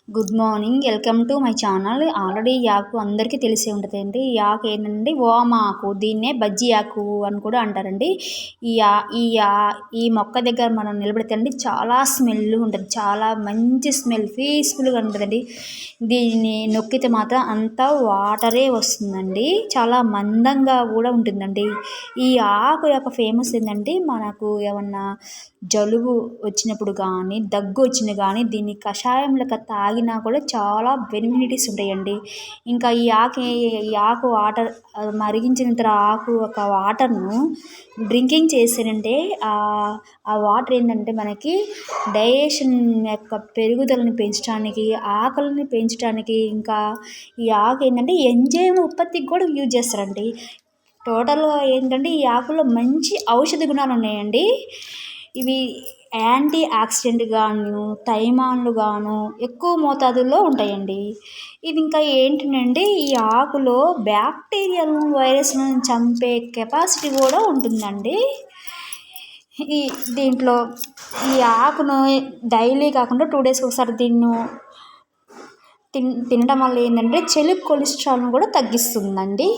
Good morning. Welcome to my channel. Already ఈ ఆకు అందరికీ తెలిసే ఉంటుందండి. ఈ ఆకు ఏంటంటే ఓమాకు, దీన్నే బజ్జీ ఆకు అని కూడా అంటారండి. ఈ ఆ ఈ ఆ ఈ మొక్క దగ్గర మనం నిలబడితే అండి చాలా స్మెల్ ఉంటుంది, చాలా మంచి స్మెల్, పీస్ఫుల్గా ఉంటుందండి. దీన్ని నొక్కితే మాత్రం అంతా వాటరే వస్తుందండి, చాలా మందంగా కూడా ఉంటుందండి. ఈ ఆకు యొక్క ఫేమస్ ఏంటంటే మనకు ఏమన్నా జలుబు వచ్చినప్పుడు కానీ, దగ్గు వచ్చిన కానీ దీన్ని కషాయం లెక్క తాగినా కూడా చాలా బెనిఫిట్స్ ఉంటాయండి. ఇంకా ఈ ఆకు వాటర్ మరిగించిన తర్వాత ఆకు ఒక వాటర్ను డ్రింకింగ్ చేసానంటే ఆ వాటర్ ఏంటంటే మనకి డైజెషన్ యొక్క పెరుగుదలని పెంచడానికి, ఆకలిని పెంచడానికి, ఇంకా ఈ ఆకు ఏంటంటే ఎంజైమ్ ఉత్పత్తికి కూడా యూజ్ చేస్తారండి. టోటల్గా ఏంటంటే ఈ ఆకులో మంచి ఔషధ గుణాలు ఉన్నాయండి. ఇవి యాంటీ ఆక్సిడెంట్ గాను, థైమాన్లు గాను ఎక్కువ మోతాదుల్లో ఉంటాయండి. ఇది ఇంకా ఏంటంటే ఈ ఆకులో బ్యాక్టీరియాలను, వైరస్లను చంపే కెపాసిటీ కూడా ఉంటుందండి. దీంట్లో ఈ ఆకును డైలీ కాకుండా 2 డేస్కి ఒకసారి తినడం వల్ల ఏంటంటే చెడు కొలెస్ట్రాల్ను కూడా తగ్గిస్తుందండి.